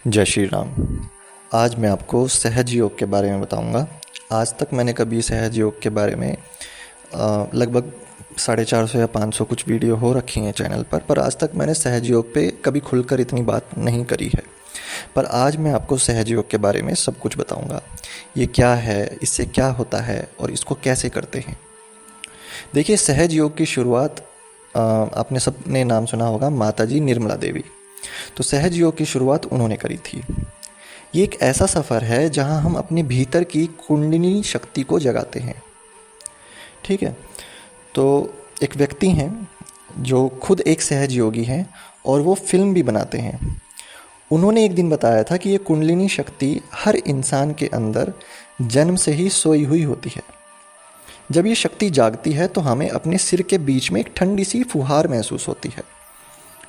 जय श्री राम। आज मैं आपको सहज योग के बारे में बताऊंगा। आज तक मैंने कभी सहज योग के बारे में लगभग 450 या 500 कुछ वीडियो हो रखी हैं चैनल पर आज तक मैंने सहज योग पे कभी खुलकर इतनी बात नहीं करी है। पर आज मैं आपको सहज योग के बारे में सब कुछ बताऊंगा। ये क्या है, इससे क्या होता है और इसको कैसे करते हैं। देखिए, सहज योग की शुरुआत आपने सबने नाम सुना होगा, माताजी निर्मला देवी। तो सहज योग की शुरुआत उन्होंने करी थी। ये एक ऐसा सफ़र है जहां हम अपने भीतर की कुंडलिनी शक्ति को जगाते हैं। ठीक है, तो एक व्यक्ति हैं जो खुद एक सहज योगी हैं और वो फिल्म भी बनाते हैं। उन्होंने एक दिन बताया था कि ये कुंडलिनी शक्ति हर इंसान के अंदर जन्म से ही सोई हुई होती है। जब ये शक्ति जागती है तो हमें अपने सिर के बीच में एक ठंडी सी फुहार महसूस होती है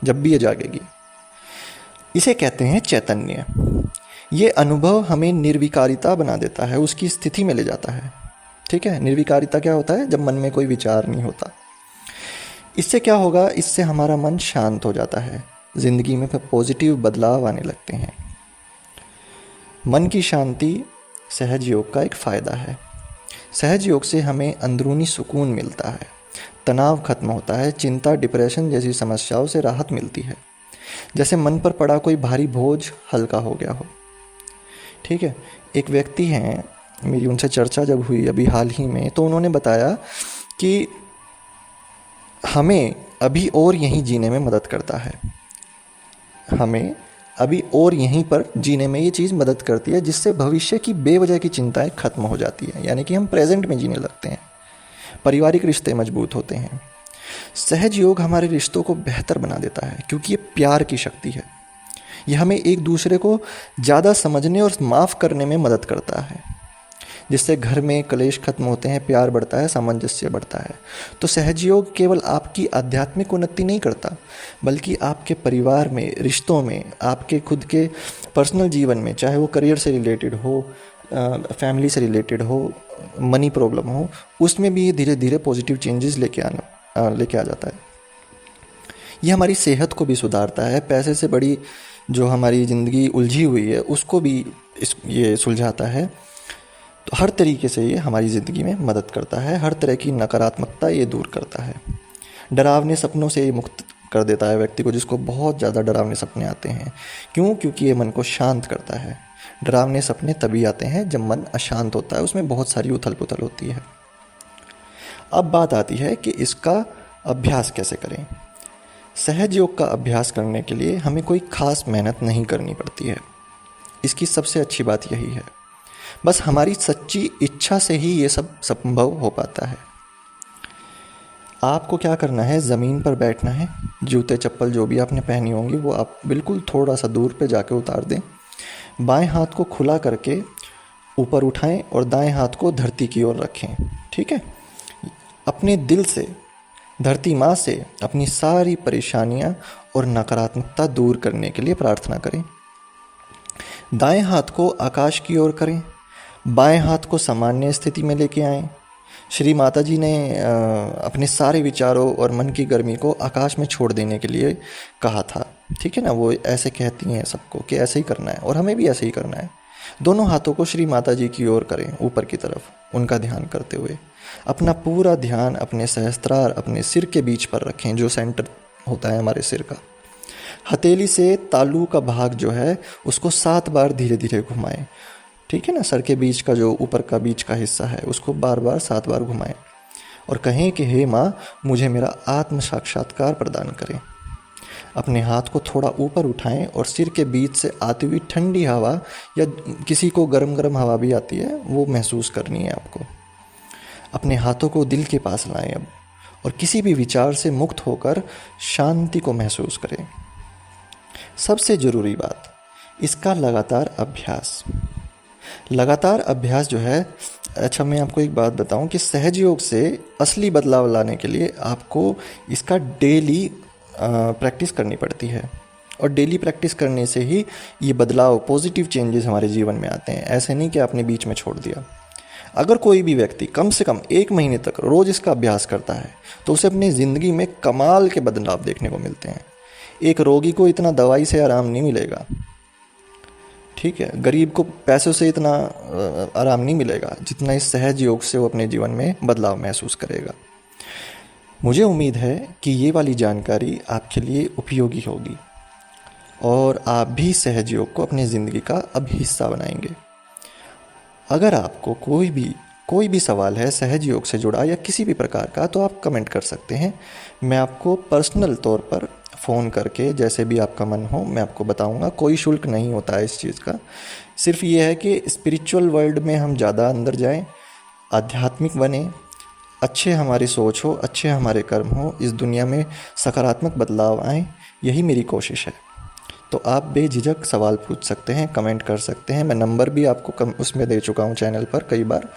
जब भी ये जागेगी। इसे कहते हैं चैतन्य। ये अनुभव हमें निर्विकारिता बना देता है, उसकी स्थिति में ले जाता है। ठीक है, निर्विकारिता क्या होता है? जब मन में कोई विचार नहीं होता। इससे क्या होगा? इससे हमारा मन शांत हो जाता है, जिंदगी में पॉजिटिव बदलाव आने लगते हैं। मन की शांति सहज योग का एक फ़ायदा है। सहज योग से हमें अंदरूनी सुकून मिलता है, तनाव खत्म होता है, चिंता, डिप्रेशन जैसी समस्याओं से राहत मिलती है। जैसे मन पर पड़ा कोई भारी बोझ हल्का हो गया हो। ठीक है, एक व्यक्ति हैं, मेरी उनसे चर्चा जब हुई अभी हाल ही में, तो उन्होंने बताया कि हमें अभी और यहीं जीने में मदद करता है। हमें अभी और यहीं पर जीने में ये चीज़ मदद करती है, जिससे भविष्य की बेवजह की चिंताएं खत्म हो जाती हैं। यानी कि हम प्रेजेंट में जीने लगते हैं, पारिवारिक रिश्ते मजबूत होते हैं। सहज योग हमारे रिश्तों को बेहतर बना देता है, क्योंकि ये प्यार की शक्ति है। ये हमें एक दूसरे को ज़्यादा समझने और माफ़ करने में मदद करता है, जिससे घर में कलेश खत्म होते हैं, प्यार बढ़ता है, सामंजस्य बढ़ता है। तो सहज योग केवल आपकी आध्यात्मिक उन्नति नहीं करता, बल्कि आपके परिवार में, रिश्तों में, आपके खुद के पर्सनल जीवन में, चाहे वो करियर से रिलेटेड हो, फैमिली से रिलेटेड हो, मनी प्रॉब्लम हो, उसमें भी धीरे धीरे पॉजिटिव चेंजेस लेके आ जाता है। ये हमारी सेहत को भी सुधारता है। पैसे से बड़ी जो हमारी ज़िंदगी उलझी हुई है उसको भी ये सुलझाता है। तो हर तरीके से ये हमारी ज़िंदगी में मदद करता है। हर तरह की नकारात्मकता ये दूर करता है। डरावने सपनों से ये मुक्त कर देता है व्यक्ति को, जिसको बहुत ज़्यादा डरावने सपने आते हैं। क्यों? क्योंकि ये मन को शांत करता है। डरावने सपने तभी आते हैं जब मन अशांत होता है, उसमें बहुत सारी उथल पुथल होती है। अब बात आती है कि इसका अभ्यास कैसे करें। सहज योग का अभ्यास करने के लिए हमें कोई खास मेहनत नहीं करनी पड़ती है। इसकी सबसे अच्छी बात यही है, बस हमारी सच्ची इच्छा से ही ये सब संभव हो पाता है। आपको क्या करना है? ज़मीन पर बैठना है। जूते चप्पल जो भी आपने पहनी होंगी वो आप बिल्कुल थोड़ा सा दूर पे जाके उतार दें। बाएं हाथ को खुला करके ऊपर उठाएं और दाएं हाथ को धरती की ओर रखें। ठीक है, अपने दिल से, धरती माँ से अपनी सारी परेशानियाँ और नकारात्मकता दूर करने के लिए प्रार्थना करें। दाएं हाथ को आकाश की ओर करें, बाएं हाथ को सामान्य स्थिति में लेके आएं। श्री माता जी ने अपने सारे विचारों और मन की गर्मी को आकाश में छोड़ देने के लिए कहा था। ठीक है ना, वो ऐसे कहती हैं सबको कि ऐसे ही करना है, और हमें भी ऐसे ही करना है। दोनों हाथों को श्री माता जी की ओर करें, ऊपर की तरफ, उनका ध्यान करते हुए। अपना पूरा ध्यान अपने सहस्त्रार, अपने सिर के बीच पर रखें, जो सेंटर होता है हमारे सिर का। हथेली से तालू का भाग जो है उसको 7 बार धीरे धीरे घुमाएं। ठीक है ना, सर के बीच का जो ऊपर का बीच का हिस्सा है उसको बार बार 7 बार घुमाएं और कहें कि हे माँ, मुझे मेरा आत्म साक्षात्कार प्रदान करें। अपने हाथ को थोड़ा ऊपर उठाएं और सिर के बीच से आती हुई ठंडी हवा, या किसी को गरम गरम हवा भी आती है, वो महसूस करनी है आपको। अपने हाथों को दिल के पास लाएं अब, और किसी भी विचार से मुक्त होकर शांति को महसूस करें। सबसे ज़रूरी बात, इसका लगातार अभ्यास। लगातार अभ्यास जो है, अच्छा मैं आपको एक बात बताऊं कि सहज योग से असली बदलाव लाने के लिए आपको इसका डेली प्रैक्टिस करनी पड़ती है, और डेली प्रैक्टिस करने से ही ये बदलाव, पॉजिटिव चेंजेस हमारे जीवन में आते हैं। ऐसे नहीं कि आपने बीच में छोड़ दिया। अगर कोई भी व्यक्ति कम से कम 1 महीने तक रोज़ इसका अभ्यास करता है तो उसे अपनी ज़िंदगी में कमाल के बदलाव देखने को मिलते हैं। एक रोगी को इतना दवाई से आराम नहीं मिलेगा। ठीक है, गरीब को पैसों से इतना आराम नहीं मिलेगा जितना इस सहज योग से वो अपने जीवन में बदलाव महसूस करेगा। मुझे उम्मीद है कि ये वाली जानकारी आपके लिए उपयोगी होगी और आप भी सहज योग को अपनी ज़िंदगी का अब हिस्सा बनाएंगे। अगर आपको कोई भी सवाल है सहज योग से जुड़ा या किसी भी प्रकार का, तो आप कमेंट कर सकते हैं। मैं आपको पर्सनल तौर पर फ़ोन करके जैसे भी आपका मन हो मैं आपको बताऊंगा। कोई शुल्क नहीं होता है इस चीज़ का, सिर्फ ये है कि स्पिरिचुअल वर्ल्ड में हम ज़्यादा अंदर जाएं, आध्यात्मिक बने, अच्छे हमारी सोच हो, अच्छे हमारे कर्म हो, इस दुनिया में सकारात्मक बदलाव आए, यही मेरी कोशिश है। तो आप बेझिझक सवाल पूछ सकते हैं, कमेंट कर सकते हैं। मैं नंबर भी आपको उसमें दे चुका हूँ चैनल पर कई बार।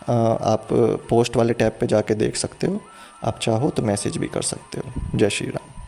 आप पोस्ट वाले टैब पे जाके देख सकते हो। आप चाहो तो मैसेज भी कर सकते हो। जय श्री राम।